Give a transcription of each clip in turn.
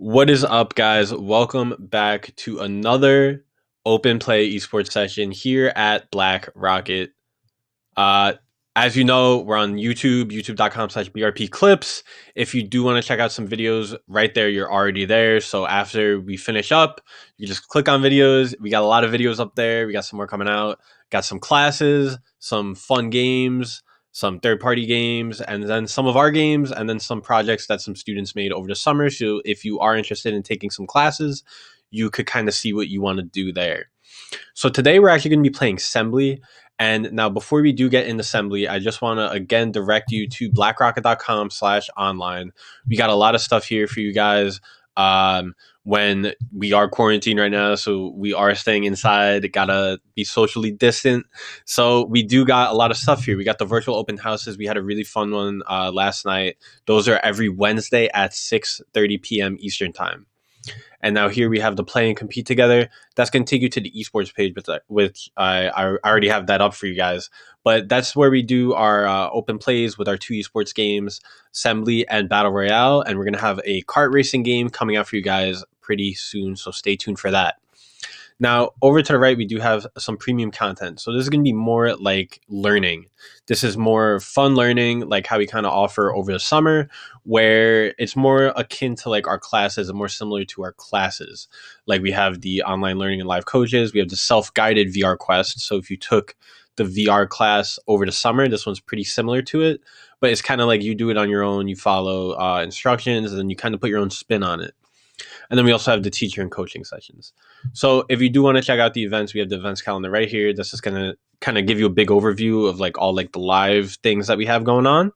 What is up, guys? Welcome back to another open play esports session here at Black Rocket. Uh, as you know, we're on YouTube, youtube.com/BRP clips. If you do want to check out some videos right there, you're already there. So after we finish up, you just click on videos. We got a lot of videos up there. We got some more coming out. Got some classes, some fun games, some third-party games, and then some of our games, and then some projects that some students made over the summer. So if you are interested in taking some classes, you could kind of see what you want to do there. So today we're actually going to be playing Sembly. And now before we do get into Sembly, I just want to again direct you to blackrocket.com/online. We got a lot of stuff here for you guys. When we are quarantined right now, so we are staying inside, gotta be socially distant. So we do got a lot of stuff here. We got the virtual open houses. We had a really fun one last night. Those are every Wednesday at 6:30 p.m. Eastern time. And now here we have the play and compete together. That's going to take you to the eSports page, which I already have that up for you guys. But that's where we do our open plays with our two eSports games, Sembly and Battle Royale. And we're going to have a kart racing game coming out for you guys pretty soon. So stay tuned for that. Now, over to the right, we do have some premium content. So this is going to be more like learning. This is more fun learning, like how we kind of offer over the summer, where it's more akin to like our classes and more similar to our classes. Like we have the online learning and live coaches. We have the self-guided VR quest. So if you took the VR class over the summer, this one's pretty similar to it, but it's kind of like you do it on your own. You follow instructions and then you kind of put your own spin on it. And then we also have the teacher and coaching sessions. So if you do want to check out the events, we have the events calendar right here. This is going to kind of give you a big overview of like all like the live things that we have going on.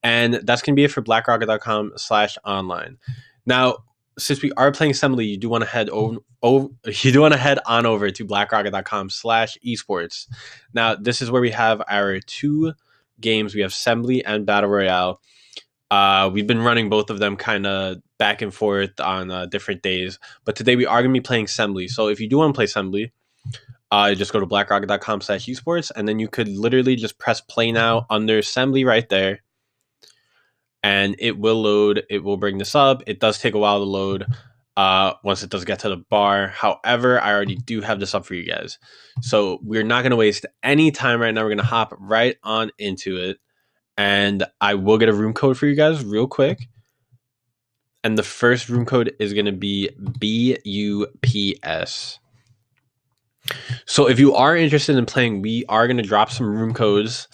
And that's going to be it for blackrocket.com/online. Now, since we are playing Sembly, you do want to head on over to blackrocket.com/esports. Now, this is where we have our two games. We have Sembly and Battle Royale. We've been running both of them kind of back and forth on different days, but today we are going to be playing Sembly. So if you do want to play Sembly, just go to blackrocket.com/esports, and then you could literally just press play now under Sembly right there, and it will load. It will bring this up. It does take a while to load once it does get to the bar. However, I already do have this up for you guys. So we're not going to waste any time right now. We're going to hop right on into it. And I will get a room code for you guys real quick. And the first room code is going to be BUPS. So if you are interested in playing, we are going to drop some room codes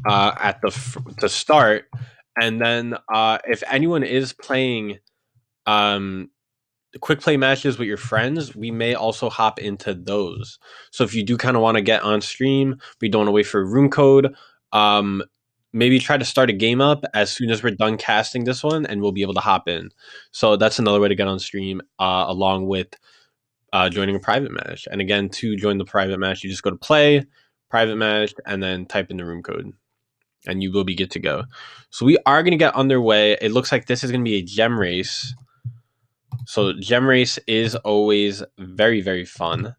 at the start. And then if anyone is playing quick play matches with your friends, we may also hop into those. So if you do kind of want to get on stream, we don't want to wait for a room code. Maybe try to start a game up as soon as we're done casting this one, and we'll be able to hop in. So that's another way to get on stream, along with joining a private match. And again, to join the private match, you just go to play, private match, and then type in the room code, and you will be good to go. So we are going to get underway. It looks like this is going to be a gem race. So gem race is always very, very fun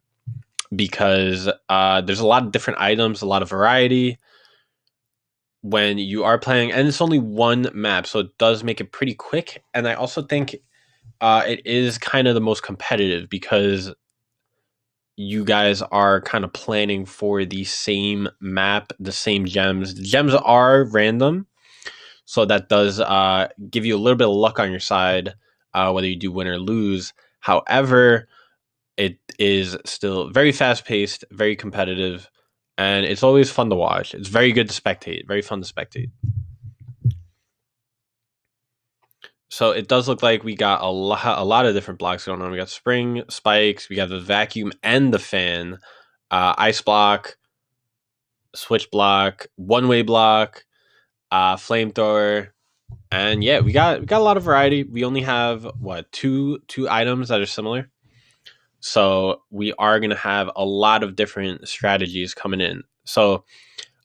because there's a lot of different items, a lot of variety when you are playing, and it's only one map, so it does make it pretty quick. And I also think it is kind of the most competitive because you guys are kind of planning for the same map, the same gems. The gems are random, so that does give you a little bit of luck on your side, whether you do win or lose. However, it is still very fast-paced, very competitive, and it's always fun to watch. It's very good to spectate, very fun to spectate. So it does look like we got a lot of different blocks going on. We got spring, spikes, we got the vacuum and the fan, ice block, switch block, one-way block, flamethrower, and yeah, we got a lot of variety. We only have two items that are similar. So we are going to have a lot of different strategies coming in. So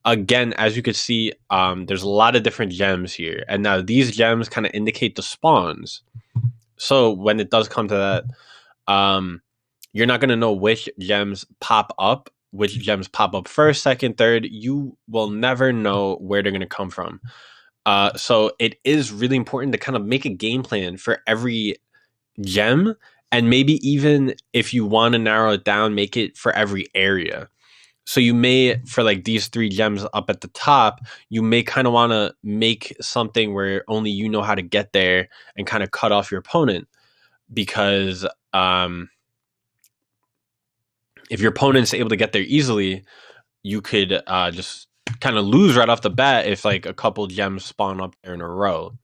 again, as you can see, there's a lot of different gems here. And now these gems kind of indicate the spawns. So when it does come to that, you're not going to know which gems pop up, first, second, third. You will never know where they're going to come from. So it is really important to kind of make a game plan for every gem, and maybe even if you want to narrow it down, make it for every area. So you may, for like these three gems up at the top, you may kind of want to make something where only you know how to get there and kind of cut off your opponent, because um, if your opponent's able to get there easily, you could just kind of lose right off the bat if like a couple gems spawn up there in a row.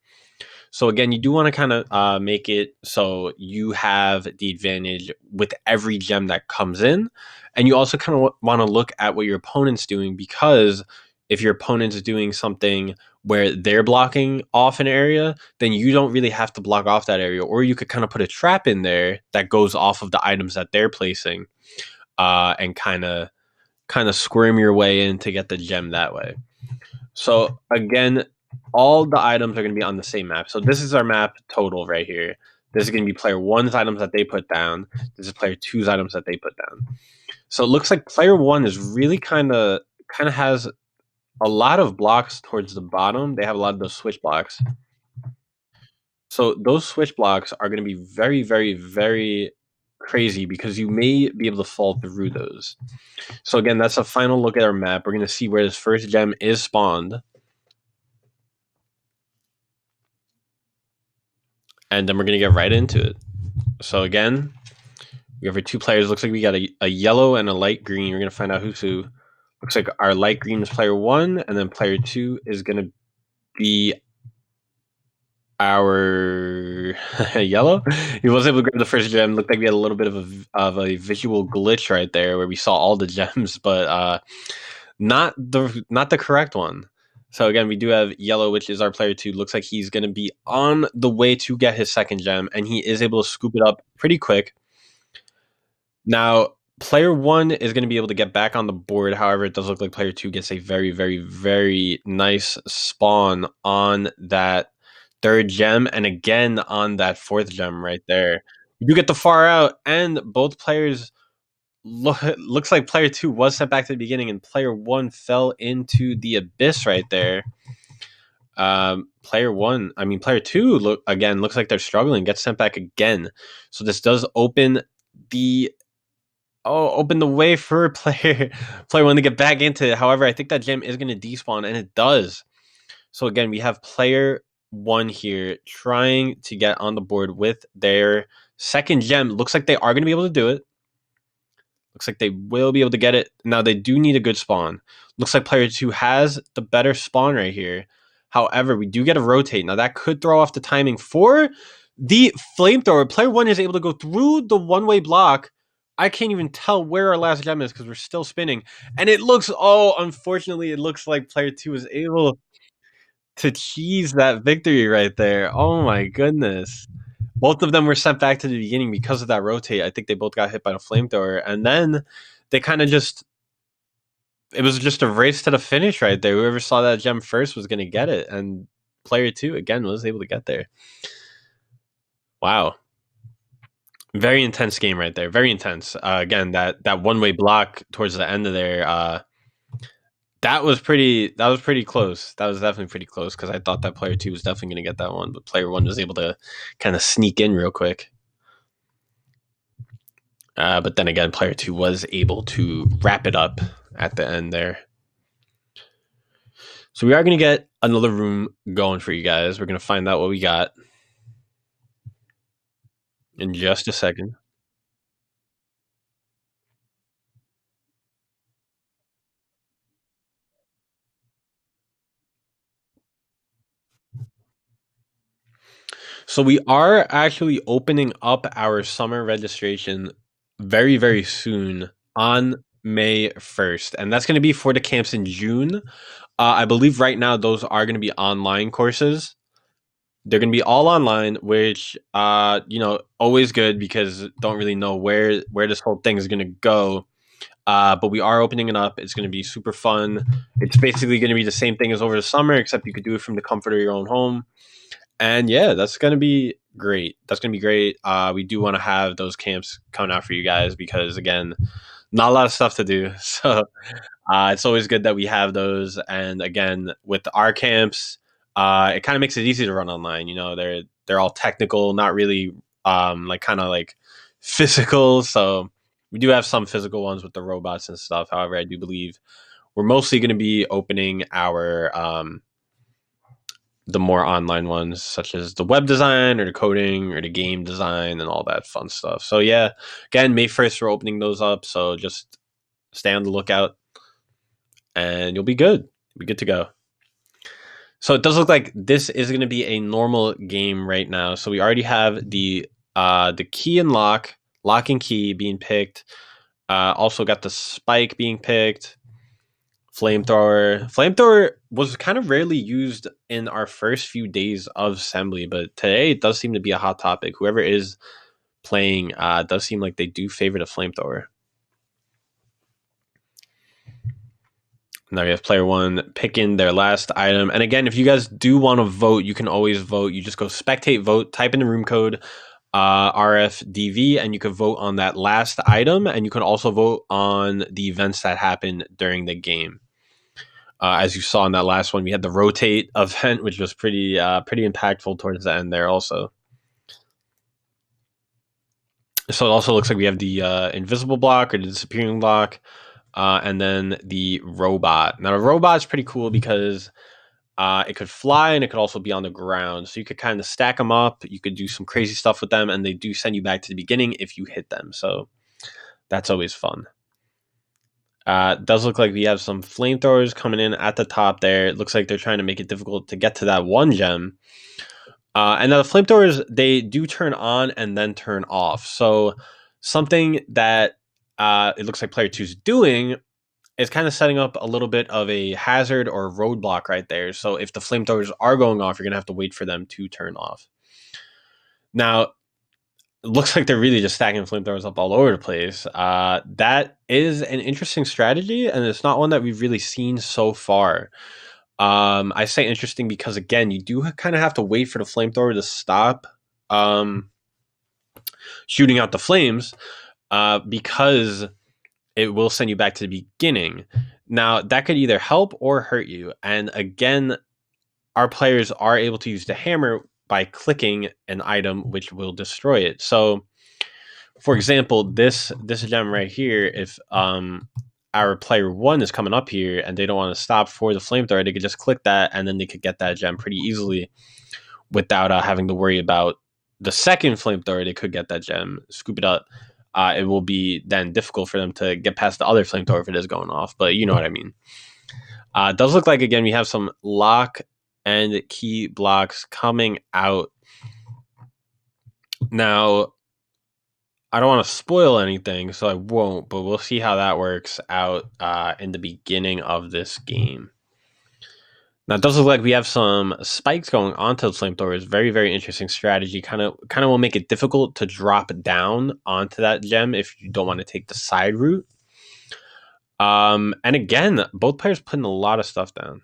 So again, you do want to kind of make it so you have the advantage with every gem that comes in, and you also kind of want to look at what your opponent's doing, because if your opponent's doing something where they're blocking off an area, then you don't really have to block off that area, or you could kind of put a trap in there that goes off of the items that they're placing, and kind of squirm your way in to get the gem that way. So again, all the items are going to be on the same map. So this is our map total right here. This is going to be player one's items that they put down. This is player two's items that they put down. So it looks like player one is really kind of has a lot of blocks towards the bottom. They have a lot of those switch blocks. So those switch blocks are going to be very, very, very crazy, because you may be able to fall through those. So again, that's a final look at our map. We're going to see where this first gem is spawned. And then we're going to get right into it. So again, we have our two players. Looks like we got a yellow and a light green. We're going to find out who's who. Looks like our light green is player one, and then player two is going to be our yellow. He was able to grab the first gem. Looked like we had a little bit of a visual glitch right there where we saw all the gems, but not the correct one. So again, we do have yellow, which is our player two. Looks like he's going to be on the way to get his second gem, and he is able to scoop it up pretty quick. Now, player one is going to be able to get back on the board. However, it does look like player two gets a very, very, very nice spawn on that third gem, and again on that fourth gem right there. You do get the far out, and both players looks like player two was sent back to the beginning, and player one fell into the abyss right there. Player two looks like they're struggling, gets sent back again. So this does open the way for player one to get back into it. However, I think that gem is going to despawn, and it does. So again, we have player one here trying to get on the board with their second gem. Looks like they are going to be able to do it. Looks like they will be able to get it. Now, they do need a good spawn. Looks like player two has the better spawn right here. However, we do get a rotate. Now, that could throw off the timing for the flamethrower. Player one is able to go through the one-way block. I can't even tell where our last gem is because we're still spinning. And it looks, unfortunately, it looks like player two is able to cheese that victory right there. Oh, my goodness. Both of them were sent back to the beginning because of that rotate. I think they both got hit by the flamethrower, and then they kind of it was just a race to the finish right there. Whoever saw that gem first was going to get it, and player two again was able to get there. Wow. Very intense game right there. Very intense. Again, that one-way block towards the end of there, that was pretty close. That was definitely pretty close, because I thought that player two was definitely going to get that one, but player one was able to kind of sneak in real quick. But then again, player two was able to wrap it up at the end there. So we are going to get another room going for you guys. We're going to find out what we got in just a second. So we are actually opening up our summer registration very, very soon on May 1st. And that's going to be for the camps in June. I believe right now those are going to be online courses. They're going to be all online, which, always good, because don't really know where this whole thing is going to go. But we are opening it up. It's going to be super fun. It's basically going to be the same thing as over the summer, except you could do it from the comfort of your own home. And yeah, that's going to be great. That's going to be great. We do want to have those camps coming out for you guys, because, again, not a lot of stuff to do. So it's always good that we have those. And again, with our camps, it kind of makes it easy to run online. They're all technical, not really like kind of like physical. So we do have some physical ones with the robots and stuff. However, I do believe we're mostly going to be opening our the more online ones, such as the web design or the coding or the game design and all that fun stuff. So yeah, again, May 1st we're opening those up. So just stay on the lookout, and you'll be good. You'll be good to go. So it does look like this is going to be a normal game right now. So we already have the key and lock and key being picked. Also got the spike being picked. Flamethrower was kind of rarely used in our first few days of Sembly, but today it does seem to be a hot topic. Whoever is playing does seem like they do favor the flamethrower. Now we have player one picking their last item. And again, if you guys do want to vote, you can always vote. You just go spectate vote, type in the room code RFDV, and you can vote on that last item. And you can also vote on the events that happen during the game. As you saw in that last one, we had the rotate event, which was pretty impactful towards the end there also. So it also looks like we have the invisible block or the disappearing block, and then the robot. Now the robot is pretty cool because it could fly and it could also be on the ground. So you could kind of stack them up. You could do some crazy stuff with them, and they do send you back to the beginning if you hit them. So that's always fun. It does look like we have some flamethrowers coming in at the top there. It looks like they're trying to make it difficult to get to that one gem. And now the flamethrowers, they do turn on and then turn off. So something that it looks like player two is doing is kind of setting up a little bit of a hazard or roadblock right there. So if the flamethrowers are going off, you're going to have to wait for them to turn off. Now, it looks like they're really just stacking flamethrowers up all over the place. That is an interesting strategy, and it's not one that we've really seen so far. I say interesting because, again, you do kind of have to wait for the flamethrower to stop shooting out the flames because it will send you back to the beginning. Now, that could either help or hurt you. And again, our players are able to use the hammer by clicking an item which will destroy it. So, for example, this gem right here, if our player one is coming up here and they don't want to stop for the flamethrower, they could just click that and then they could get that gem pretty easily without having to worry about the second flamethrower. They could get that gem, scoop it up. It will be then difficult for them to get past the other flamethrower if it is going off, but you know what I mean. It does look like, again, we have some lock and key blocks coming out. Now, I don't want to spoil anything, so I won't, but we'll see how that works out in the beginning of this game. Now, it does look like we have some spikes going onto the flamethrowers. Very, very interesting strategy. Kind of will make it difficult to drop down onto that gem if you don't want to take the side route. And again, both players putting a lot of stuff down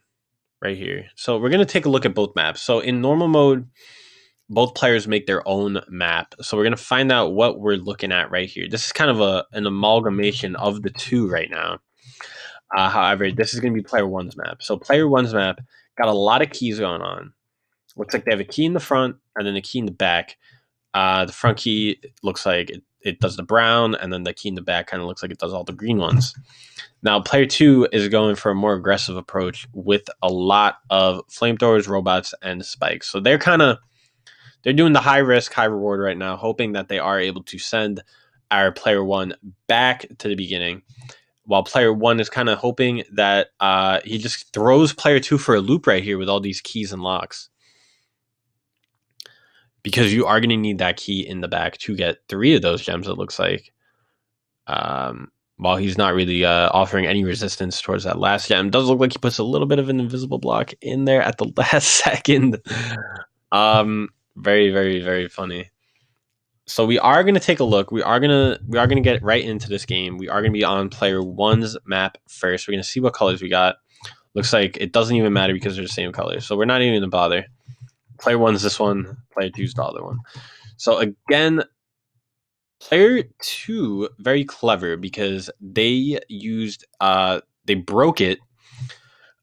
right here. So we're going to take a look at both maps. So in normal mode, both players make their own map. So we're going to find out what we're looking at right here. This is kind of an amalgamation of the two right now. However, this is going to be player one's map. So player one's map got a lot of keys going on. Looks like they have a key in the front and then a key in the back. The front key looks like it does the brown, and then the key in the back kind of looks like it does all the green ones. Now, player two is going for a more aggressive approach with a lot of flamethrowers, robots, and spikes. So they're doing the high risk, high reward right now, hoping that they are able to send our player one back to the beginning, while player one is kind of hoping that he just throws player two for a loop right here with all these keys and locks. Because you are going to need that key in the back to get 3 of those gems, it looks like. While he's not really offering any resistance towards that last gem. It does look like he puts a little bit of an invisible block in there at the last second. Very, very, very funny. So we are going to take a look. We are going to get right into this game. We are going to be on player one's map first. We're going to see what colors we got. Looks like it doesn't even matter because they're the same colors. So we're not even going to bother. Player one's this one. Player two's the other one. So again, player two, very clever because they used, they broke it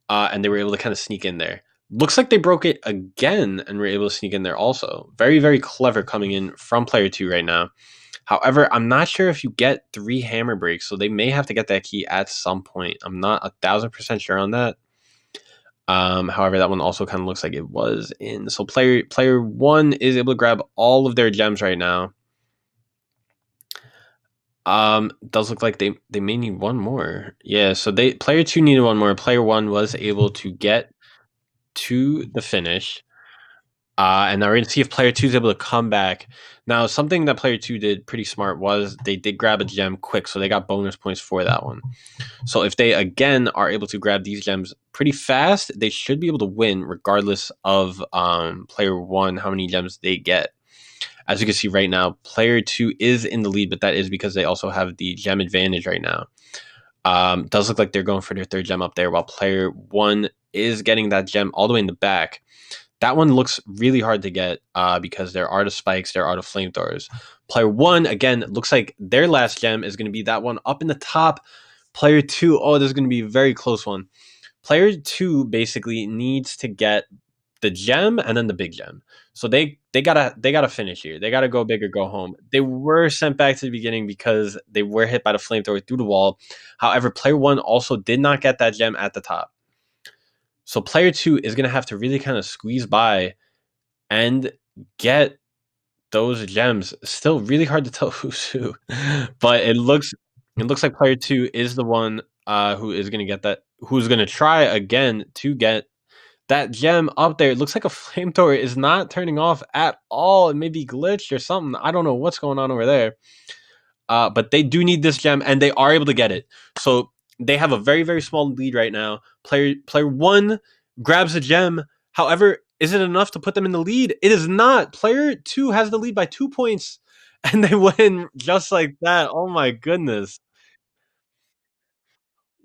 and they were able to kind of sneak in there. Looks like they broke it again and were able to sneak in there also. Very, very clever coming in from player two right now. However, I'm not sure if you get 3 hammer breaks, so they may have to get that key at some point. I'm not 1,000% sure on that. However, that one also kind of looks like it was in. So player one is able to grab all of their gems right now. Does look like they may need one more. Yeah, so they player two needed one more. Player one was able to get to the finish. And now we're gonna see if player two is able to come back. Now, something that player two did pretty smart was they did grab a gem quick, so they got bonus points for that one. So if they again are able to grab these gems pretty fast, they should be able to win regardless of player one how many gems they get. As you can see right now, player two is in the lead, but that is because they also have the gem advantage right now. Does look like they're going for their third gem up there, while player one is getting that gem all the way in the back. That one looks really hard to get because there are the spikes, there are the flamethrowers. Player one, again, looks like their last gem is going to be that one up in the top. Player two, oh, this is going to be a very close one. Player two basically needs to get the gem and then the big gem. So they gotta finish here. They gotta go big or go home. They were sent back to the beginning because they were hit by the flamethrower through the wall. However, player one also did not get that gem at the top. So player two is gonna have to really kind of squeeze by and get those gems. Still really hard to tell who's who, but it looks like player two is the one who is gonna get that. Who's gonna try again to get that gem up there. It looks like a flamethrower is not turning off at all. It may be glitched or something. I don't know what's going on over there. But they do need this gem, and they are able to get it. So they have a very, very small lead right now. Player one grabs a gem. However, is it enough to put them in the lead? It is not. Player two has the lead by 2 points, and they win just like that. Oh my goodness.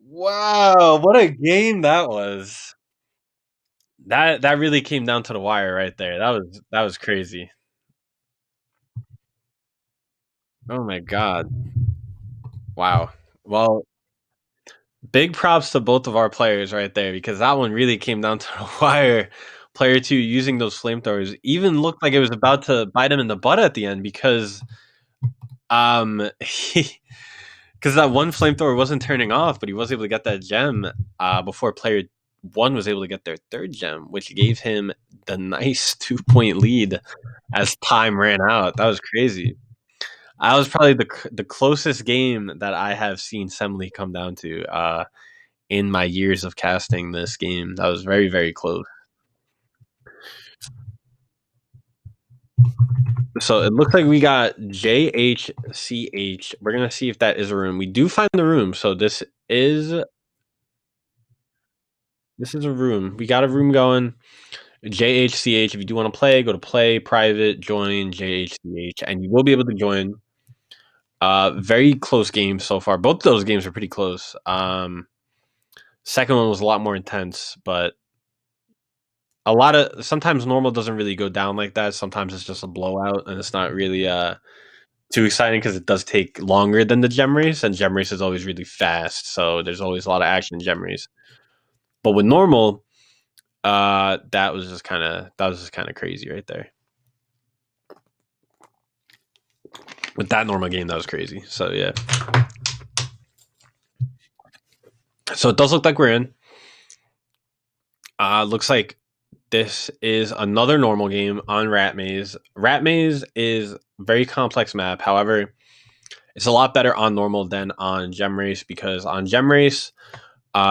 Wow, what a game that was. That really came down to the wire right there. That was crazy. Oh my god. Wow. Well, big props to both of our players right there because that one really came down to the wire. Player two using those flamethrowers even looked like it was about to bite him in the butt at the end because he because that one flamethrower wasn't turning off, but he was able to get that gem before player one was able to get their third gem, which gave him the nice 2 point lead as time ran out. That was crazy. That was probably the closest game that I have seen Sembly come down to in my years of casting this game. That was very, very close. So it looks like we got JHCH. We're gonna see if that is a room. We do find the room. So this is a room. We got a room going. JHCH. If you do want to play, go to play, private, join JHCH, and you will be able to join. Very close games so far. Both of those games are pretty close. Second one was a lot more intense, but a lot of sometimes normal doesn't really go down like that. Sometimes it's just a blowout, and it's not really too exciting because it does take longer than the gem race, and gem race is always really fast. So there's always a lot of action in gem race. But with normal, that was just kind of crazy right there. With that normal game, that was crazy. So yeah. So it does look like we're in. Looks like this is another normal game on Rat Maze. Rat Maze is a very complex map. However, it's a lot better on normal than on Gem Race because on Gem Race,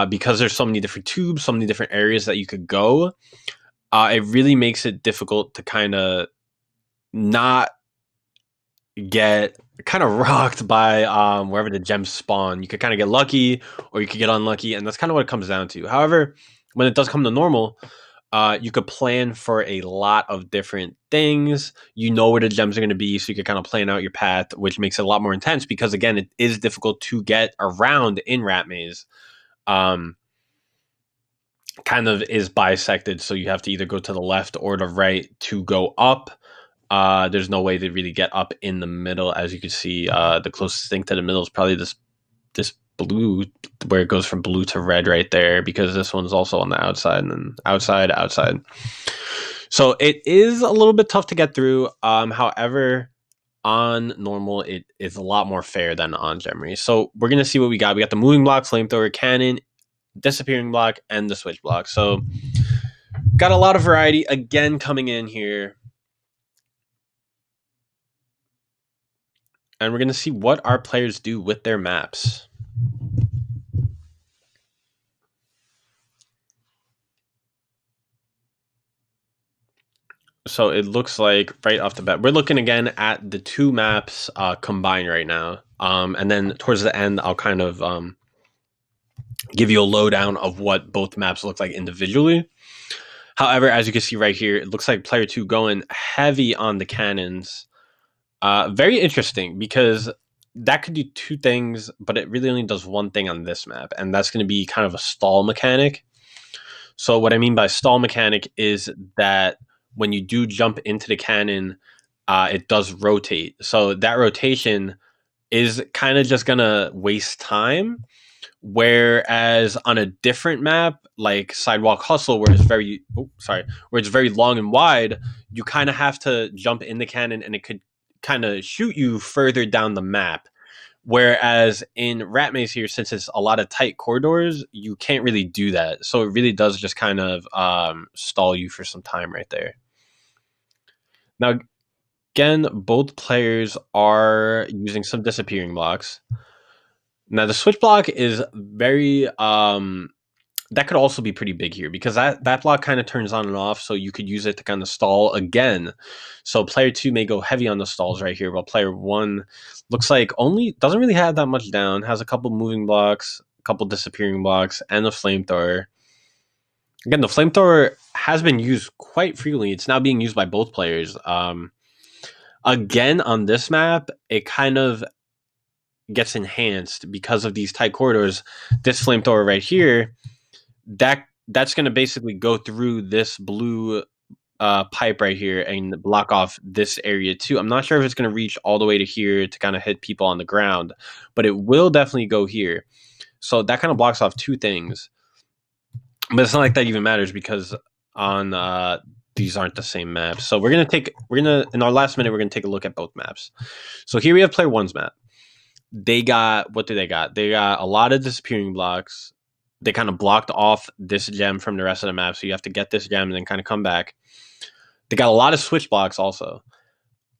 because there's so many different tubes, so many different areas that you could go, it really makes it difficult to kind of not get kind of rocked by wherever the gems spawn. You could kind of get lucky or you could get unlucky, and that's kind of what it comes down to. However, when it does come to normal, you could plan for a lot of different things. You know where the gems are going to be, so you could kind of plan out your path, which makes it a lot more intense because, again, it is difficult to get around in Rat Maze. Kind of is bisected, so you have to either go to the left or the right to go up. There's no way to really get up in the middle. As you can see, the closest thing to the middle is probably this blue, where it goes from blue to red right there, because this one's also on the outside, and then outside. So it is a little bit tough to get through. However, on normal, it is a lot more fair than on Gemery. So we're gonna see what we got. We got the moving block, flamethrower, cannon, disappearing block, and the switch block. So got a lot of variety again coming in here. And we're going to see what our players do with their maps. So it looks like right off the bat, we're looking again at the two maps combined right now. And then towards the end, I'll kind of give you a lowdown of what both maps look like individually. However, as you can see right here, it looks like player 2 going heavy on the cannons. Very interesting, because that could do two things, but it really only does one thing on this map, and that's going to be kind of a stall mechanic. So what I mean by stall mechanic is that when you do jump into the cannon, it does rotate. So that rotation is kind of just going to waste time. Whereas on a different map, like Sidewalk Hustle, where it's very long and wide, you kind of have to jump in the cannon, and it could kind of shoot you further down the map. Whereas in Rat Maze here, since it's a lot of tight corridors, you can't really do that. So it really does just kind of stall you for some time right there. Now, again, both players are using some disappearing blocks. Now, the switch block is very that could also be pretty big here, because that block kind of turns on and off, so you could use it to kind of stall again. So player 2 may go heavy on the stalls right here, while player 1 looks like doesn't really have that much down, has a couple moving blocks, a couple disappearing blocks, and a flamethrower. Again, the flamethrower has been used quite frequently. It's now being used by both players. Again, on this map, it kind of gets enhanced because of these tight corridors. This flamethrower right here, that's going to basically go through this blue pipe right here and block off this area too. I'm not sure if it's going to reach all the way to here to kind of hit people on the ground, but it will definitely go here. So that kind of blocks off two things. But it's not like that even matters, because on these aren't the same maps. So in our last minute, we're gonna take a look at both maps. So here we have player 1's map. They got, what do they got? They got a lot of disappearing blocks. They kind of blocked off this gem from the rest of the map, so you have to get this gem and then kind of come back. They got a lot of switch blocks also.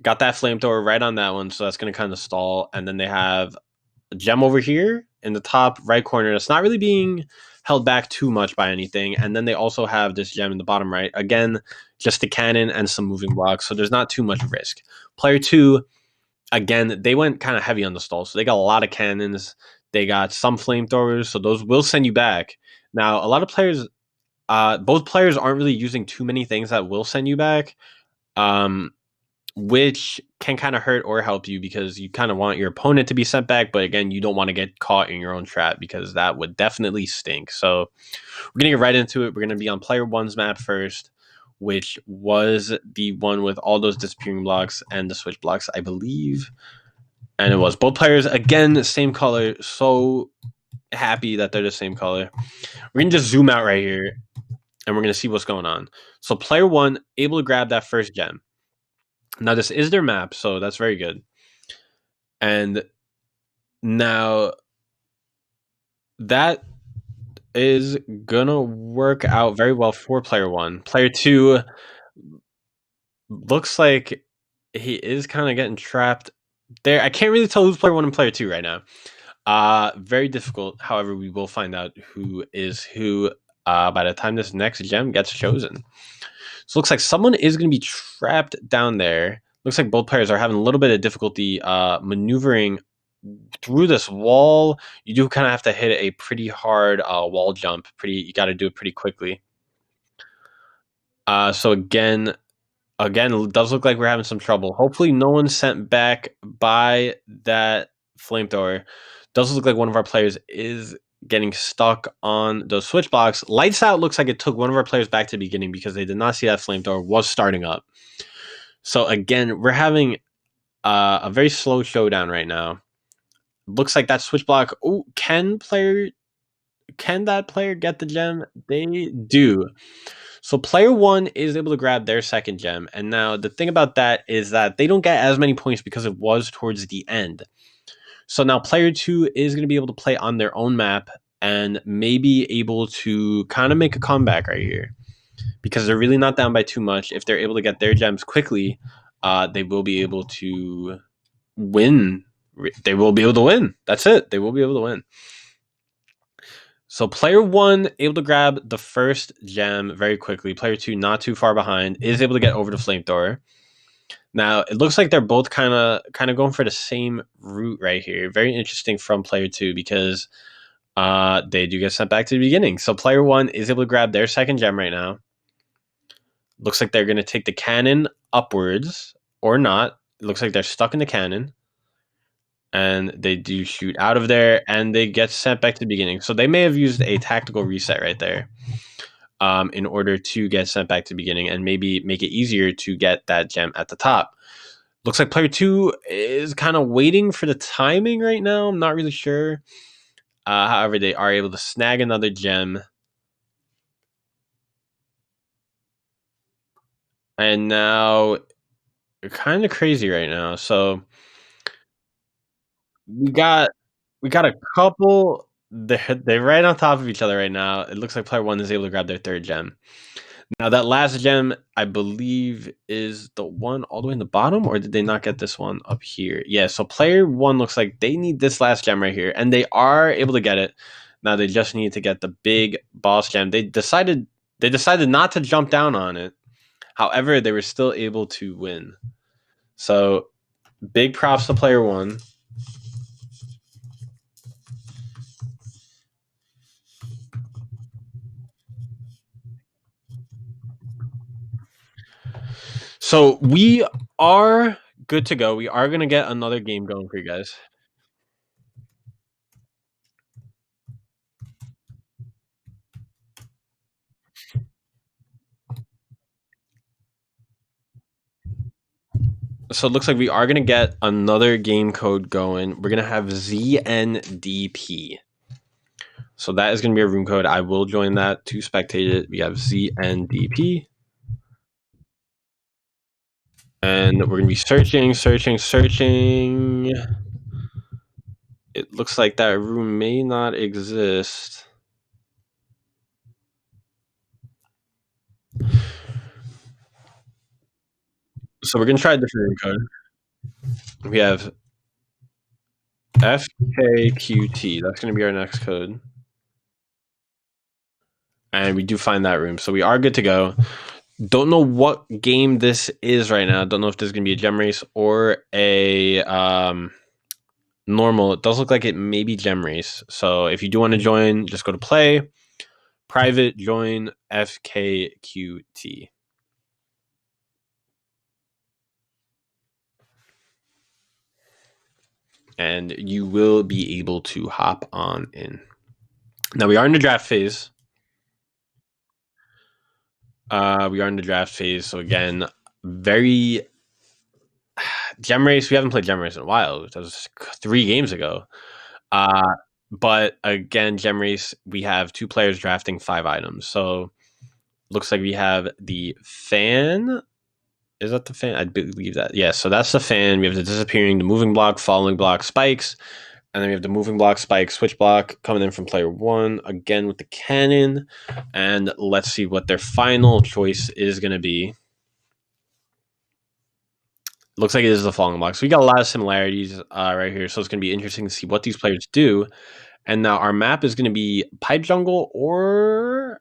Got that flamethrower right on that one, so that's going to kind of stall. And then they have a gem over here in the top right corner that's not really being held back too much by anything. And then they also have this gem in the bottom right. Again, just a cannon and some moving blocks, so there's not too much risk. Player 2, again, they went kind of heavy on the stall, so they got a lot of cannons. They got some flamethrowers, so those will send you back. Now, a lot of players, both players aren't really using too many things that will send you back, which can kind of hurt or help you, because you kind of want your opponent to be sent back, but again, you don't want to get caught in your own trap, because that would definitely stink. So we're going to get right into it. We're going to be on player 1's map first, which was the one with all those disappearing blocks and the switch blocks, I believe. And it was both players, again, the same color. So happy that they're the same color. We're going to just zoom out right here, and we're going to see what's going on. So player 1, able to grab that first gem. Now, this is their map, so that's very good. And now that is going to work out very well for player 1. Player 2 looks like he is kind of getting trapped there. I can't really tell who's player 1 and player 2 right now. Very difficult. However, we will find out who is who by the time this next gem gets chosen. So it looks like someone is going to be trapped down there. Looks like both players are having a little bit of difficulty maneuvering through this wall. You do kind of have to hit a pretty hard wall jump. You got to do it pretty quickly. So again, it does look like we're having some trouble. Hopefully no one's sent back by that flamethrower. Does look like one of our players is getting stuck on those switch blocks. Lights out looks like it took one of our players back to the beginning, because they did not see that flamethrower was starting up. So again, we're having a very slow showdown right now. Looks like that switch block. Oh, can that player get the gem? They do. So player one is able to grab their second gem. And now the thing about that is that they don't get as many points because it was towards the end. So now player two is going to be able to play on their own map and maybe able to kind of make a comeback right here because they're really not down by too much. If they're able to get their gems quickly, they will be able to win. They will be able to win. That's it. They will be able to win. So player one able to grab the first gem very quickly. Player two not too far behind is able to get over the flamethrower. Now it looks like they're both kind of going for the same route right here. Very interesting from player two because they do get sent back to the beginning. So player one is able to grab their second gem right now. Looks like they're going to take the cannon upwards or not. It looks like they're stuck in the cannon. And they do shoot out of there and they get sent back to the beginning. So they may have used a tactical reset right there in order to get sent back to the beginning and maybe make it easier to get that gem at the top. Looks like player two is kind of waiting for the timing right now. I'm not really sure. However, they are able to snag another gem. And now they're kind of crazy right now. So we got a couple. They're right on top of each other right now. It looks like player one is able to grab their third gem. Now that last gem, I believe, is the one all the way in the bottom, or did they not get this one up here? Yeah, so player one looks like they need this last gem right here, and they are able to get it. Now they just need to get the big boss gem. They decided not to jump down on it. However, they were still able to win. So big props to player one. So we are good to go. We are gonna get another game going for you guys. So it looks like we are going to get another game code going. We're going to have ZNDP. So that is going to be a room code. I will join that to spectate it. We have ZNDP. And we're going to be searching. It looks like that room may not exist. So we're going to try a different room code. We have FKQT. That's going to be our next code. And we do find that room. So we are good to go. Don't know what game this is right now. Don't know if this is going to be a gem race or a normal. It does look like it may be gem race. So if you do want to join, just go to play, private, join FKQT. And you will be able to hop on in. Now we are in the draft phase. So again, very gem race. We haven't played gem race in a while. That was 3 games ago. But again, gem race, we have 2 players drafting 5 items. So looks like we have the fan. Is that the fan? I believe that. Yeah, so that's the fan. We have the disappearing, the moving block, falling block, spikes. And then we have the moving block, spike, switch block coming in from player one, again with the cannon. And let's see what their final choice is going to be. Looks like it is the falling block. So we got a lot of similarities right here. So it's going to be interesting to see what these players do. And now our map is going to be pipe jungle or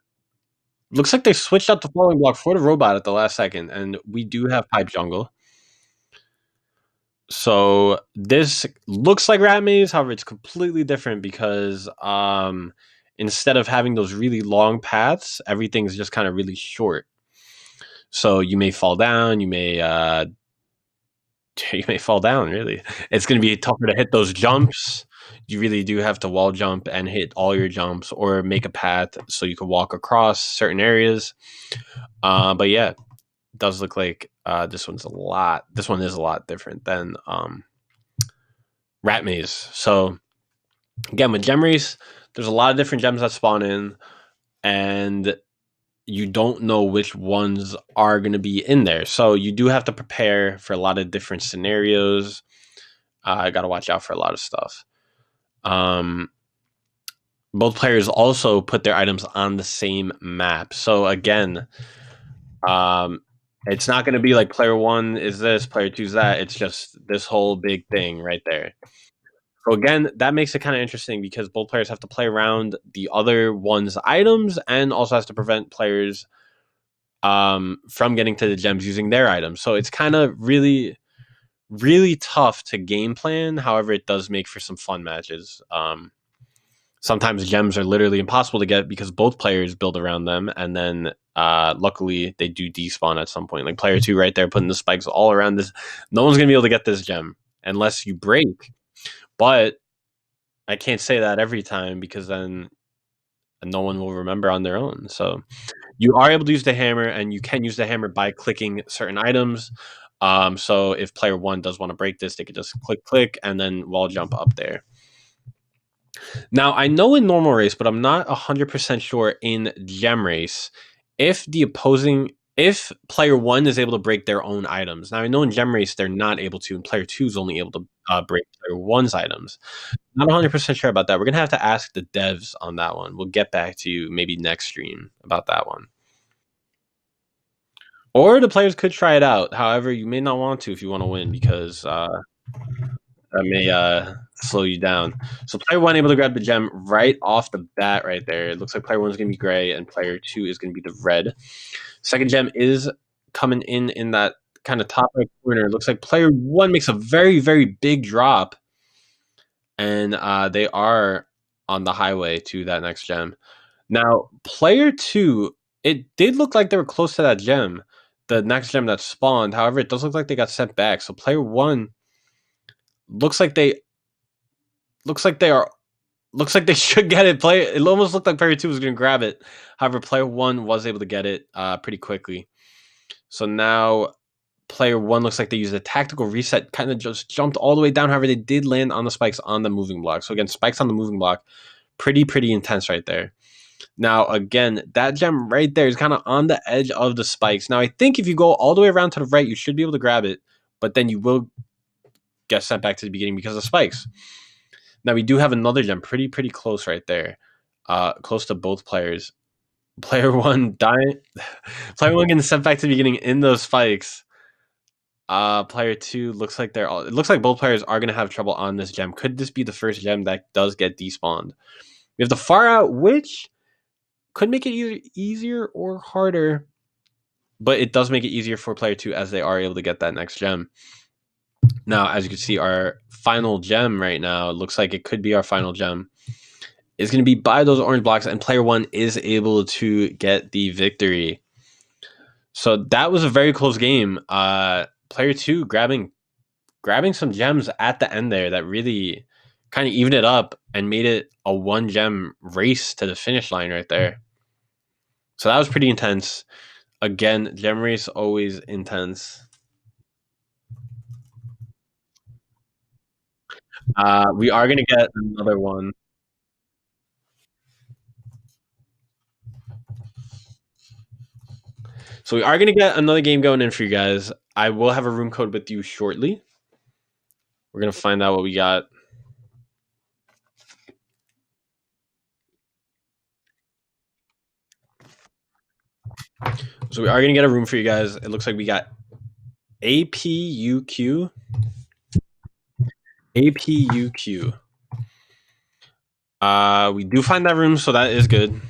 looks like they switched out the falling block for the robot at the last second. And we do have pipe jungle. So this looks like rat maze, however, it's completely different because instead of having those really long paths, everything's just kind of really short. So you may fall down, you may fall down. Really, it's going to be tougher to hit those jumps. You really do have to wall jump and hit all your jumps, or make a path so you can walk across certain areas. But yeah, it does look like this one is a lot different than rat maze. So again, with gem race, there's a lot of different gems that spawn in, and you don't know which ones are going to be in there. So you do have to prepare for a lot of different scenarios. I got to watch out for a lot of stuff. Um, both players also put their items on the same map. So again, um, it's not going to be like player one is this, player two is that. It's just this whole big thing right there. So again, that makes it kind of interesting because both players have to play around the other one's items and also has to prevent players from getting to the gems using their items. So it's kind of really tough to game plan. However, it does make for some fun matches. Sometimes gems are literally impossible to get because both players build around them, and then luckily they do despawn at some point. Like player two right there putting the spikes all around this. No one's gonna be able to get this gem unless you break. But I can't say that every time because then no one will remember on their own. So you are able to use the hammer, and you can use the hammer by clicking certain items. So if player one does want to break this, they could just click, and then wall jump up there. Now, I know in normal race, but I'm not 100% sure in gem race if if player one is able to break their own items. Now, I know in gem race they're not able to, and player two is only able to break player one's items. Not 100% sure about that. We're going to have to ask the devs on that one. We'll get back to you maybe next stream about that one. Or the players could try it out. However, you may not want to if you want to win because that may slow you down. So player one able to grab the gem right off the bat right there. It looks like player one is going to be gray and player two is going to be the red. Second gem is coming in that kind of top right corner. It looks like player one makes a very big drop, and they are on the highway to that next gem. Now, player two, it did look like they were close to that gem, the next gem that spawned. However, it does look like they got sent back. So player one looks like they looks like they are looks like they should get it. It almost looked like player two was going to grab it. However, player one was able to get it pretty quickly. So now player one looks like they used a tactical reset, kind of just jumped all the way down. However, they did land on the spikes on the moving block. So again, spikes on the moving block, pretty intense right there. Now, again, that gem right there is kind of on the edge of the spikes. Now, I think if you go all the way around to the right, you should be able to grab it, but then you will get sent back to the beginning because of spikes. Now, we do have another gem pretty close right there, close to both players. Player one dying, player one getting sent back to the beginning in those spikes. Player two looks like it looks like both players are going to have trouble on this gem. Could this be the first gem that does get despawned? We have the far out, which could make it either easier or harder, but it does make it easier for player two as they are able to get that next gem. Now, as you can see, our final gem right now, it looks like it could be our final gem, is going to be by those orange blocks, and player one is able to get the victory. So that was a very close game. Player two grabbing some gems at the end there that really kind of evened it up and made it a one gem race to the finish line right there. So that was pretty intense. Again, gem race always intense. We are gonna get another one. So we are gonna get another game going in for you guys. I will have a room code with you shortly. We're gonna find out what we got. So we are gonna get a room for you guys. It looks like we got APUQ. APUQ. We do find that room, so that is good.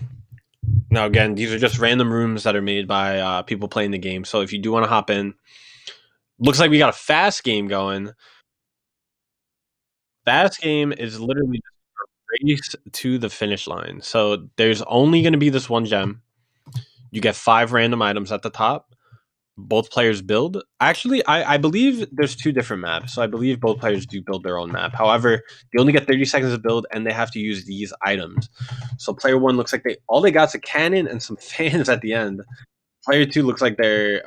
Now, again, these are just random rooms that are made by people playing the game. So if you do want to hop in, looks like we got a fast game going. Fast game is literally just a race to the finish line. So there's only going to be this one gem. You get 5 random items at the top. Both players build. Actually, I believe there's 2 different maps. So I believe both players do build their own map. However, they only get 30 seconds to build, and they have to use these items. So player 1 looks like all they got is a cannon and some fans at the end. Player 2 looks like they're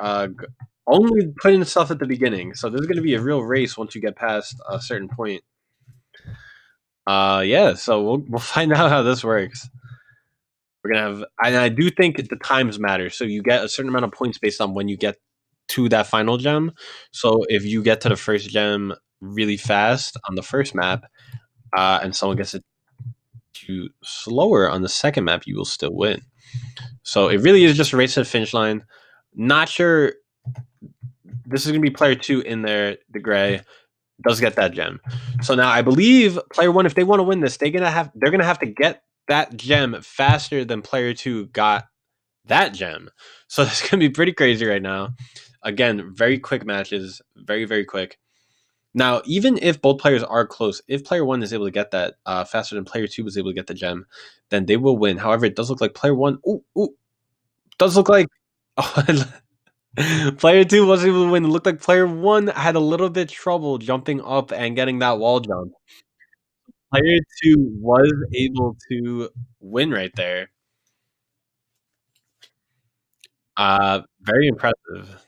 only putting stuff at the beginning. So there's going to be a real race once you get past a certain point. Yeah. So we'll find out how this works. We're gonna have, and I do think the times matter. So you get a certain amount of points based on when you get to that final gem. So if you get to the first gem really fast on the first map, and someone gets it to slower on the second map, you will still win. So it really is just a race to the finish line. Not sure. This is gonna be player two in there. The gray does get that gem. So now I believe player one, if they want to win this, they're gonna have to get that gem faster than player two got that gem. So that's gonna be pretty crazy right now. Again, very quick matches, very very quick. Now, even if both players are close, if player one is able to get that faster than player two was able to get the gem, then they will win. However, it does look like player one. Ooh, does look like player two wasn't able to win. It looked like player one had a little bit trouble jumping up and getting that wall jump. Player two was able to win right there. Very impressive.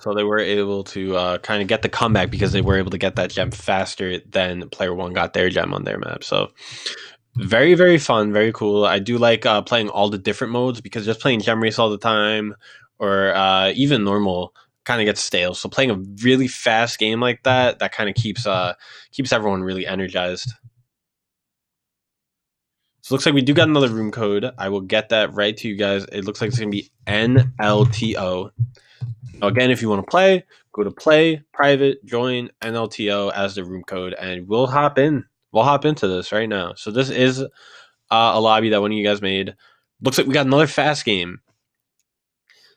So they were able to kind of get the comeback because they were able to get that gem faster than player one got their gem on their map. So very, very fun, very cool. I do like playing all the different modes because just playing gem race all the time or even normal kind of gets stale. So playing a really fast game like that, that kind of keeps everyone really energized. So it looks like we do got another room code. I will get that right to you guys. It looks like it's gonna be NLTO. Now, again, if you want to play, go to play, private, join NLTO as the room code, and we'll hop in. We'll hop into this right now. So this is a lobby that one of you guys made. Looks like we got another fast game.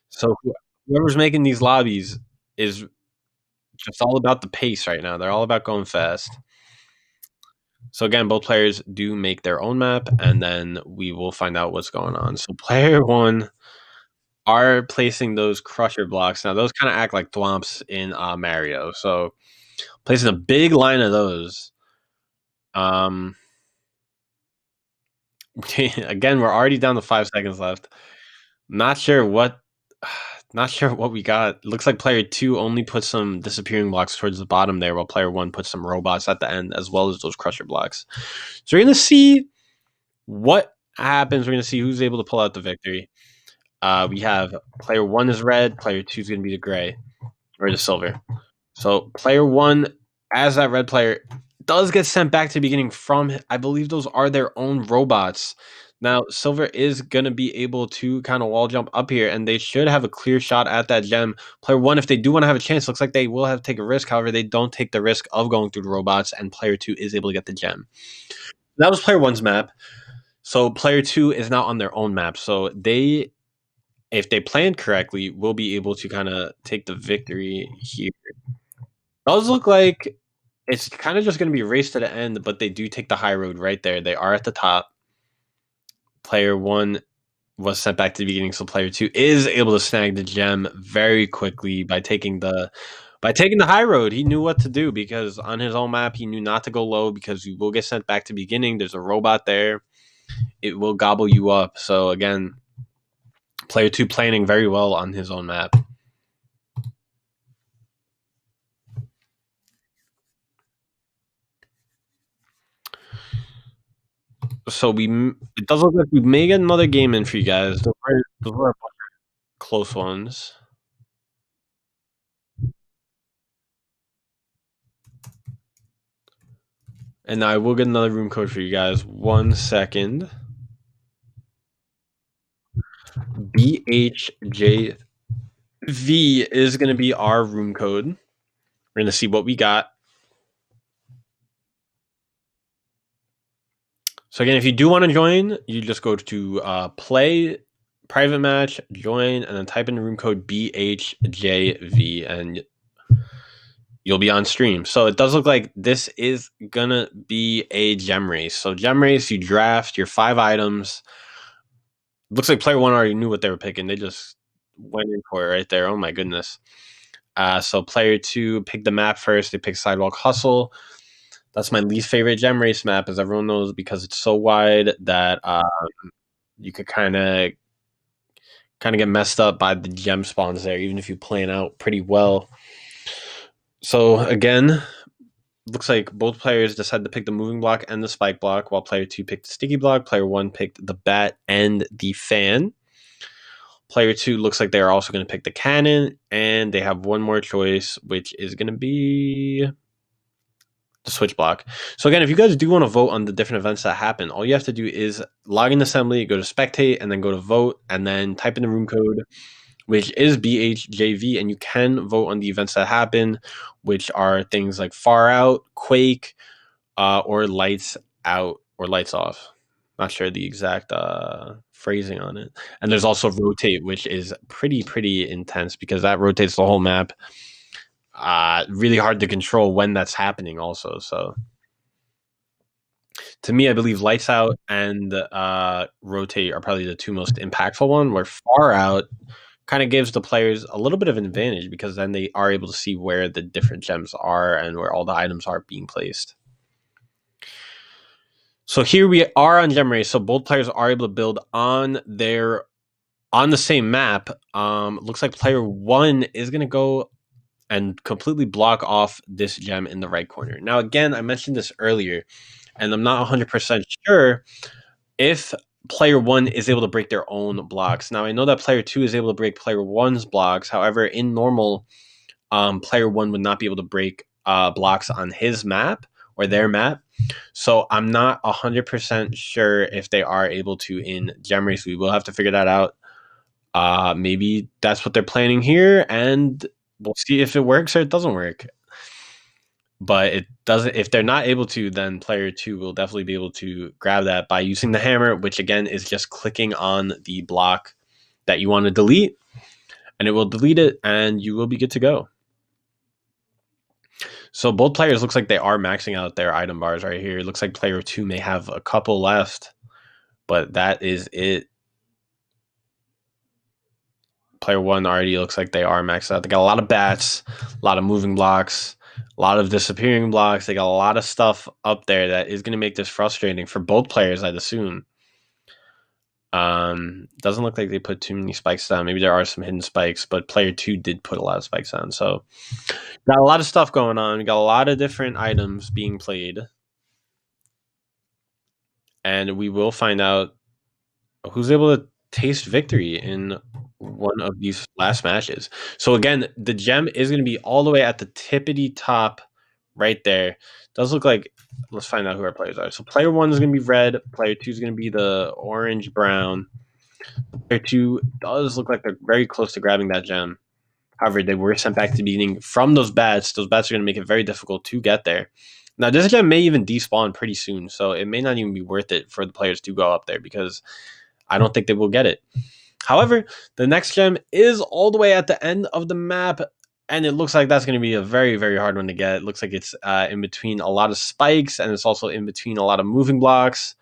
So whoever's making these lobbies is just all about the pace right now. They're all about going fast. So again, both players do make their own map, and then we will find out what's going on. So player one are placing those crusher blocks. Now those kind of act like thwomps in Mario. So placing a big line of those. Um, again, we're already down to 5 seconds left. Not sure what, not sure what we got. Looks like player two only put some disappearing blocks towards the bottom there, while player one put some robots at the end as well as those crusher blocks. So we're gonna see what happens. We're gonna see who's able to pull out the victory. We have player one is red, player two is gonna be the gray or the silver. So player one, as that red player, does get sent back to the beginning from, I believe those are their own robots. Now, Silver is going to be able to kind of wall jump up here, and they should have a clear shot at that gem. Player one, if they do want to have a chance, looks like they will have to take a risk. However, they don't take the risk of going through the robots, and player two is able to get the gem. That was player one's map. So player two is now on their own map. So they, if they planned correctly, will be able to kind of take the victory here. Does look like it's kind of just going to be a race to the end, but they do take the high road right there. They are at the top. Player one was sent back to the beginning, so player two is able to snag the gem very quickly by taking the high road. He knew what to do because on his own map he knew not to go low because you will get sent back to the beginning. There's a robot there. It will gobble you up. So again, player two planning very well on his own map. So it does look like we may get another game in for you guys. Those were close ones. And I will get another room code for you guys. 1 second. BHJV is going to be our room code. We're going to see what we got. So again, if you do want to join, you just go to play, private match, join, and then type in the room code BHJV, and you'll be on stream. So it does look like this is going to be a gem race. So gem race, you draft your 5 items. Looks like player one already knew what they were picking. They just went in for it right there. Oh my goodness. So player two picked the map first. They picked Sidewalk Hustle. That's my least favorite gem race map, as everyone knows, because it's so wide that you could kind of get messed up by the gem spawns there, even if you plan out pretty well. So again, looks like both players decided to pick the moving block and the spike block, while player 2 picked the sticky block. Player 1 picked the bat and the fan. Player 2 looks like they're also going to pick the cannon, and they have one more choice, which is going to be the switch block. So again, if you guys do want to vote on the different events that happen, all you have to do is log in Assembly, go to spectate, and then go to vote, and then type in the room code, which is BHJV, and you can vote on the events that happen, which are things like Far Out, Quake, or Lights Out or Lights Off. Not sure the exact phrasing on it. And there's also Rotate, which is pretty intense because that rotates the whole map. Really hard to control when that's happening also. So to me, I believe Lights Out and Rotate are probably the two most impactful one, where Far Out kind of gives the players a little bit of an advantage because then they are able to see where the different gems are and where all the items are being placed. So here we are on Gem Race. So both players are able to build on the same map. Looks like player 1 is going to go and completely block off this gem in the right corner. Now, again, I mentioned this earlier, and I'm not 100% sure if player 1 is able to break their own blocks. Now, I know that player 2 is able to break player 1's blocks. However, in normal, player 1 would not be able to break blocks on his map or their map. So I'm not 100% sure if they are able to in Gem Race. We will have to figure that out. Maybe that's what they're planning here, and we'll see if it works or it doesn't work. But it doesn't. If they're not able to, then player 2 will definitely be able to grab that by using the hammer, which again is just clicking on the block that you want to delete, and it will delete it, and you will be good to go. So both players looks like they are maxing out their item bars right here. It looks like player 2 may have a couple left, but that is it. Player 1 already looks like they are maxed out. They got a lot of bats, a lot of moving blocks, a lot of disappearing blocks. They got a lot of stuff up there that is going to make this frustrating for both players, I'd assume. Doesn't look like they put too many spikes down. Maybe there are some hidden spikes, but player 2 did put a lot of spikes down. So got a lot of stuff going on. We got a lot of different items being played. And we will find out who's able to taste victory in one of these last matches. So again, the gem is going to be all the way at the tippity top right there. Does look like, let's find out who our players are. So player 1 is going to be red. Player 2 is going to be the orange brown. Player 2 does look like they're very close to grabbing that gem. However, they were sent back to the beginning from those bats. Those bats are going to make it very difficult to get there. Now, this gem may even despawn pretty soon, so it may not even be worth it for the players to go up there because I don't think they will get it. However, the next gem is all the way at the end of the map, and it looks like that's going to be a very hard one to get. It looks like it's in between a lot of spikes, and it's also in between a lot of moving blocks.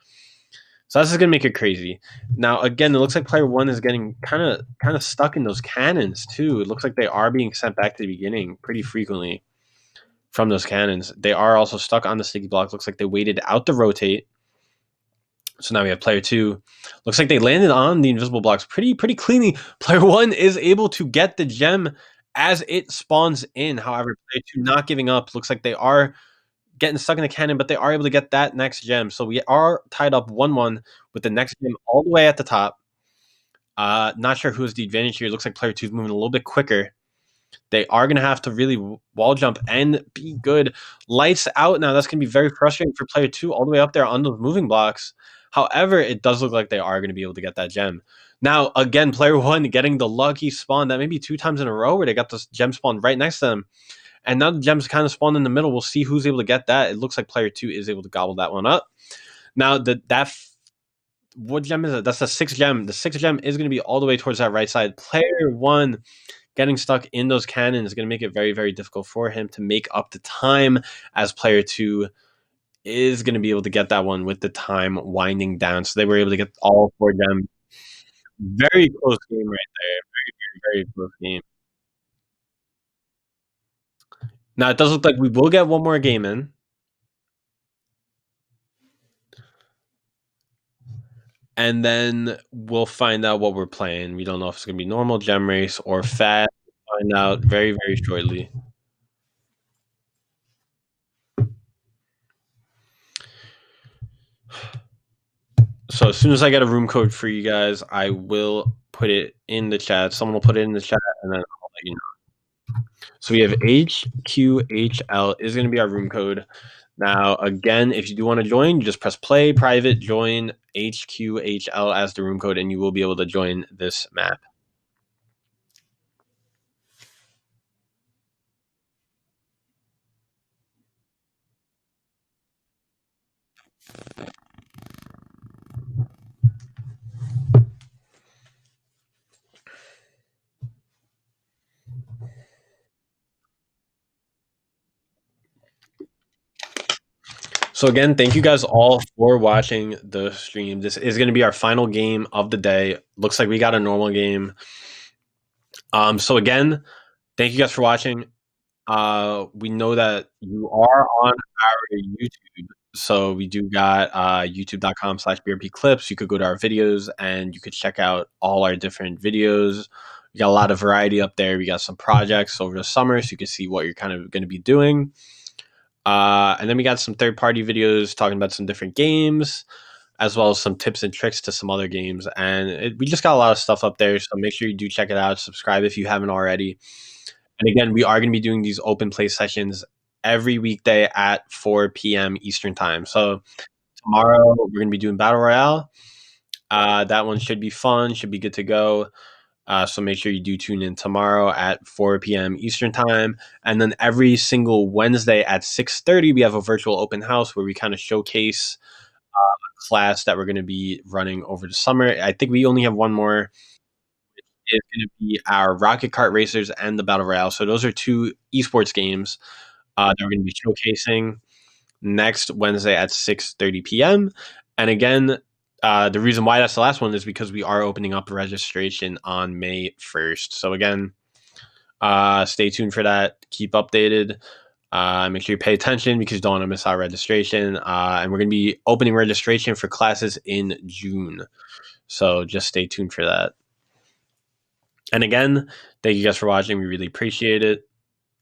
So that's just going to make it crazy. Now, again, it looks like player 1 is getting kind of stuck in those cannons, too. It looks like they are being sent back to the beginning pretty frequently from those cannons. They are also stuck on the sticky block. Looks like they waited out the rotate. So now we have player 2. Looks like they landed on the invisible blocks pretty cleanly. Player 1 is able to get the gem as it spawns in. However, player 2 not giving up. Looks like they are getting stuck in the cannon, but they are able to get that next gem. So we are tied up 1-1 with the next gem all the way at the top. Not sure who has the advantage here. Looks like player 2 is moving a little bit quicker. They are going to have to really wall jump and be good. Lights out now. That's going to be very frustrating for player 2 all the way up there on those moving blocks. However, it does look like they are going to be able to get that gem. Now, again, player 1 getting the lucky spawn that maybe 2 times in a row where they got this gem spawn right next to them. And now the gems kind of spawn in the middle. We'll see who's able to get that. It looks like player 2 is able to gobble that one up. Now, what gem is it? That's the 6th gem. The 6th gem is going to be all the way towards that right side. Player 1 getting stuck in those cannons is going to make it very difficult for him to make up the time, as player 2 is going to be able to get that one with the time winding down. So they were able to get all 4 gems. Very close game right there. Very close game. Now, it does look like we will get one more game in. And then we'll find out what we're playing. We don't know if it's going to be normal, gem race, or fast. We'll find out very shortly. So as soon as I get a room code for you guys, I will put it in the chat. Someone will put it in the chat, and then I'll let you know. So we have HQHL is going to be our room code. Now, again, if you do want to join, you just press play, private, join HQHL as the room code, and you will be able to join this map. So again, thank you guys all for watching the stream. This is going to be our final game of the day. Looks like we got a normal game. So again, thank you guys for watching. We know that you are on our YouTube. So we do got youtube.com/BRP clips. You could go to our videos and you could check out all our different videos. We got a lot of variety up there. We got some projects over the summer, so you can see what you're kind of going to be doing. And then we got some third-party videos talking about some different games, as well as some tips and tricks to some other games. And we just got a lot of stuff up there, so make sure you do check it out. Subscribe if you haven't already. And again, we are going to be doing these open play sessions every weekday at 4 p.m. Eastern time. So tomorrow we're going to be doing Battle Royale. That one should be fun, should be good to go. So make sure you do tune in tomorrow at 4 p.m. Eastern time. And then every single Wednesday at 6:30, we have a virtual open house where we kind of showcase a class that we're going to be running over the summer. I think we only have one more. Is going to be our Rocket Kart Racers and the Battle Royale. So those are two esports games that we're going to be showcasing next Wednesday at 6:30 p.m. And again, the reason why that's the last one is because we are opening up registration on May 1st. So again, stay tuned for that. Keep updated. Make sure you pay attention because you don't want to miss out registration. And we're going to be opening registration for classes in June. So just stay tuned for that. And again, thank you guys for watching. We really appreciate it.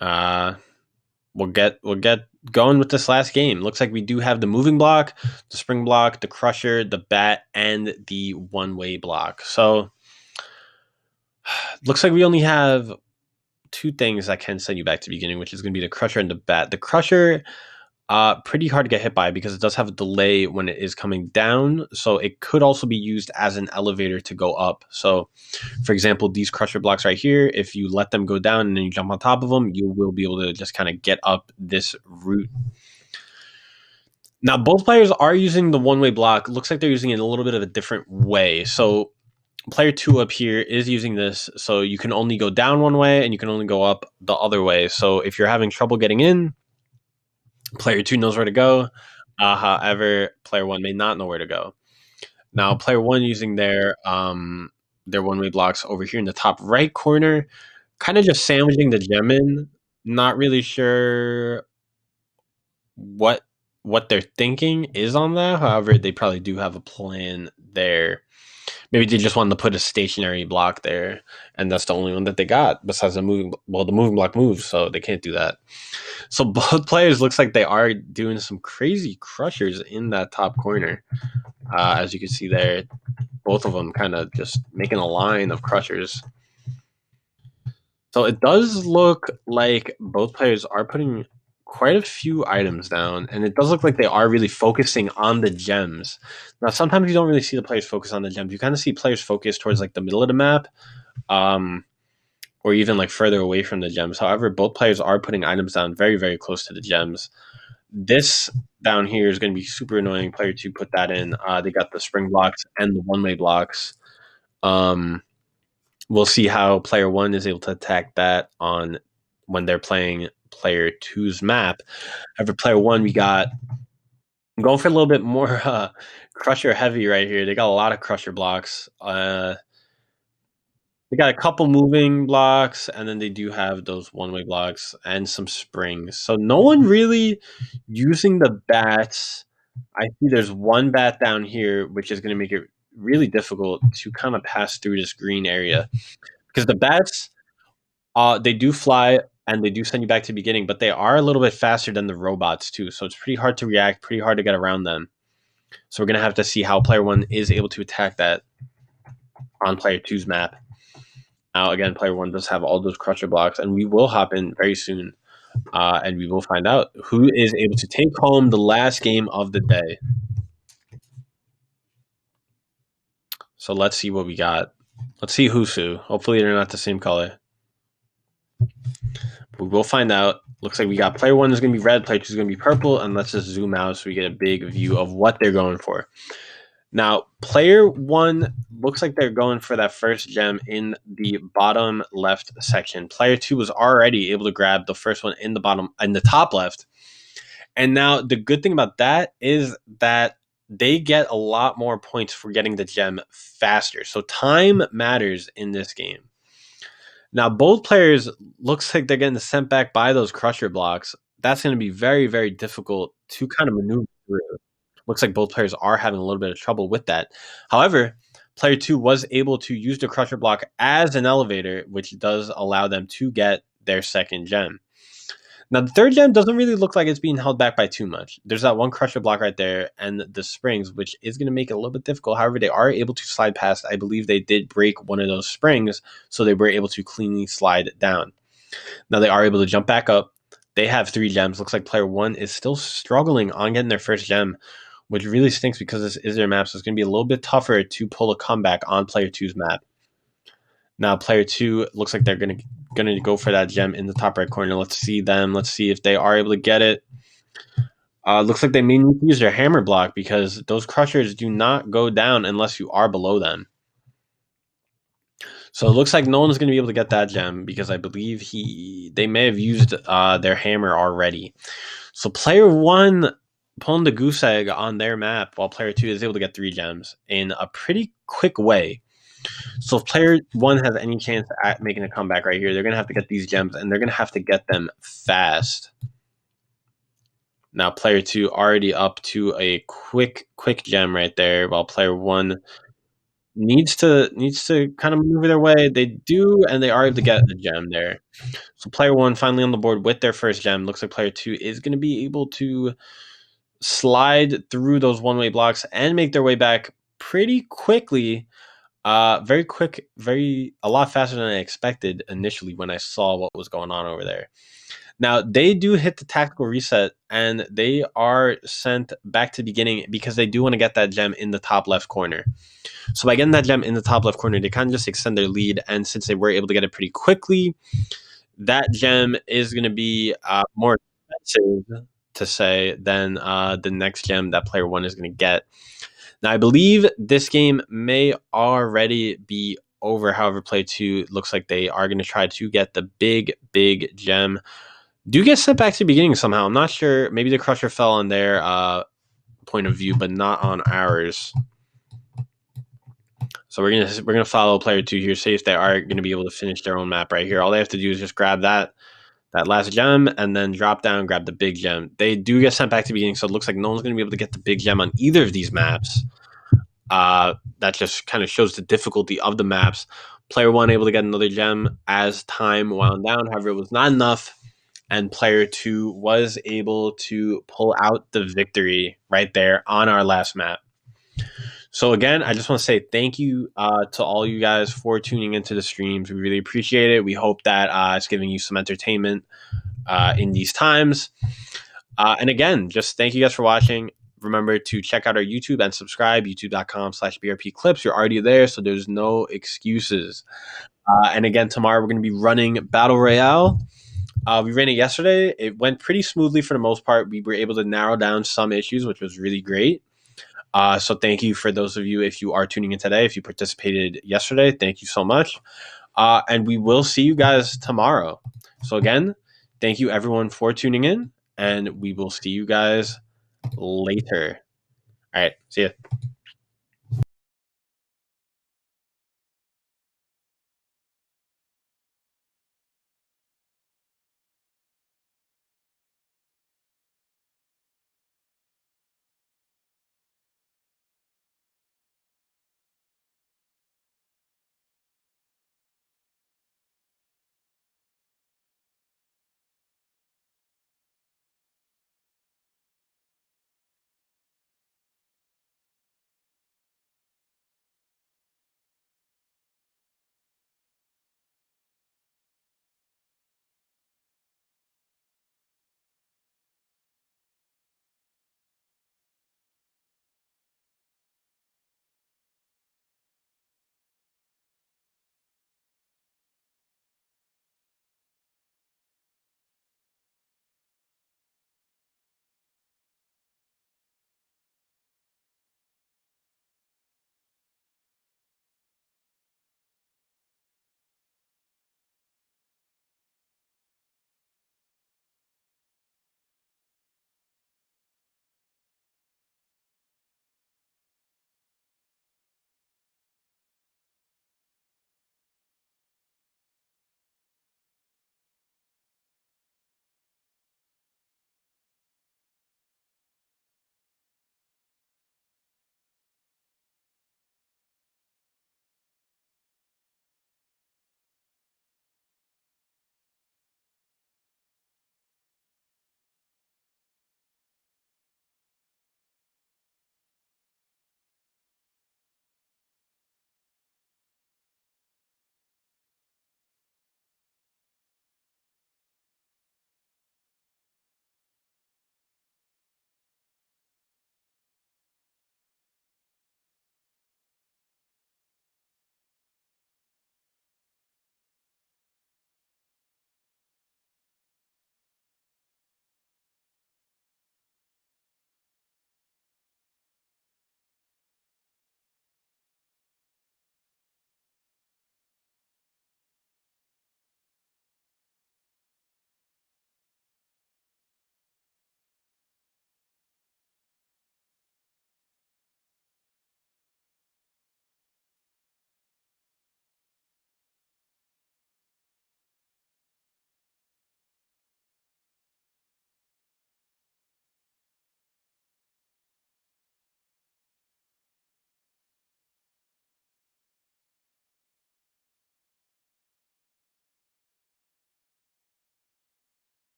We'll get going with this last game. Looks like we do have the moving block, the spring block, the crusher, the bat, and the one-way block. So looks like we only have two things that can send you back to the beginning, which is going to be the crusher and the bat. The crusher, pretty hard to get hit by because it does have a delay when it is coming down. So it could also be used as an elevator to go up. So for example, these crusher blocks right here, if you let them go down and then you jump on top of them, you will be able to just kind of get up this route. Now, both players are using the one-way block. Looks like they're using it in a little bit of a different way. So player 2 up here is using this. So you can only go down one way and you can only go up the other way. So if you're having trouble getting in, player 2 knows where to go. However, player 1 may not know where to go. Now, player 1 using their one-way blocks over here in the top right corner, kind of just sandwiching the gem in. Not really sure what they're thinking is on that. However, they probably do have a plan there. Maybe they just wanted to put a stationary block there, and that's the only one that they got besides the moving. Well, the moving block moves, so they can't do that. So both players looks like they are doing some crazy crushers in that top corner. As you can see there, both of them kind of just making a line of crushers. So it does look like both players are putting quite a few items down, and it does look like they are really focusing on the gems. Now, sometimes you don't really see the players focus on the gems. You kind of see players focus towards like the middle of the map, or even like further away from the gems. However, both players are putting items down very, very close to the gems. This down here is going to be super annoying. Player 2 put that in. They got the spring blocks and the one-way blocks. We'll see how player 1 is able to attack that on when they're playing player 2's map. However, player 1, I'm going for a little bit more crusher heavy right here. They got a lot of crusher blocks. They got a couple moving blocks, and then they do have those one-way blocks and some springs. So no one really using the bats. I see there's one bat down here, which is going to make it really difficult to kind of pass through this green area. Because the bats, they do fly and they do send you back to the beginning, but they are a little bit faster than the robots too. So it's pretty hard to react, pretty hard to get around them. So we're going to have to see how player 1 is able to attack that on player 2's map. Now, again, player 1 does have all those crusher blocks, and we will hop in very soon, and we will find out who is able to take home the last game of the day. So let's see what we got. Let's see who's who. Hopefully they're not the same color. We will find out. Looks like we got player 1 is going to be red, player 2 is going to be purple, and let's just zoom out so we get a big view of what they're going for. Now, player 1 looks like they're going for that first gem in the bottom left section. Player 2 was already able to grab the first one in the top left. And now the good thing about that is that they get a lot more points for getting the gem faster. So time matters in this game. Now, both players looks like they're getting sent back by those crusher blocks. That's going to be very, very difficult to kind of maneuver through. Looks like both players are having a little bit of trouble with that. However, player 2 was able to use the crusher block as an elevator, which does allow them to get their second gem. Now, the third gem doesn't really look like it's being held back by too much. There's that one crusher block right there and the springs, which is going to make it a little bit difficult. However, they are able to slide past. I believe they did break one of those springs, so they were able to cleanly slide down. Now, they are able to jump back up. They have 3 gems. Looks like player 1 is still struggling on getting their first gem, which really stinks because this is their map, so it's going to be a little bit tougher to pull a comeback on player 2's map. Now, player 2 looks like they're going to go for that gem in the top right corner. Let's see them. Let's see if they are able to get it. Looks like they may need to use their hammer block because those crushers do not go down unless you are below them. So it looks like no one's going to be able to get that gem because I believe they may have used their hammer already. So player 1 pulling the goose egg on their map while player 2 is able to get 3 gems in a pretty quick way. So if player 1 has any chance at making a comeback right here, they're going to have to get these gems, and they're going to have to get them fast. Now, player 2 already up to a quick gem right there, while player 1 needs to kind of maneuver their way. They do, and they are able to get the gem there. So player 1 finally on the board with their first gem. Looks like player 2 is going to be able to slide through those one-way blocks and make their way back pretty quickly. Very quick, a lot faster than I expected initially when I saw what was going on over there. Now, they do hit the tactical reset, and they are sent back to the beginning because they do want to get that gem in the top left corner. So by getting that gem in the top left corner, they kind of just extend their lead, and since they were able to get it pretty quickly, that gem is going to be more expensive to say than the next gem that player 1 is going to get. Now, I believe this game may already be over. However, player 2 looks like they are going to try to get the big gem. Do get sent back to the beginning somehow. I'm not sure. Maybe the crusher fell on their point of view, but not on ours. So we're gonna follow player 2 here, see if they are going to be able to finish their own map right here. All they have to do is just grab that last gem and then drop down, grab the big gem. They do get sent back to the beginning, so it looks like no one's going to be able to get the big gem on either of these maps. That just kind of shows the difficulty of the maps. Player 1 able to get another gem as time wound down. However, it was not enough, and player 2 was able to pull out the victory right there on our last map. So again, I just want to say thank you to all you guys for tuning into the streams. We really appreciate it. We hope that it's giving you some entertainment in these times. And again, just thank you guys for watching. Remember to check out our YouTube and subscribe, youtube.com/BRP Clips. You're already there, so there's no excuses. And again, tomorrow we're going to be running Battle Royale. We ran it yesterday. It went pretty smoothly for the most part. We were able to narrow down some issues, which was really great. So thank you for those of you, if you are tuning in today, if you participated yesterday, thank you so much. And we will see you guys tomorrow. So again, thank you everyone for tuning in, and we will see you guys later. All right. See ya.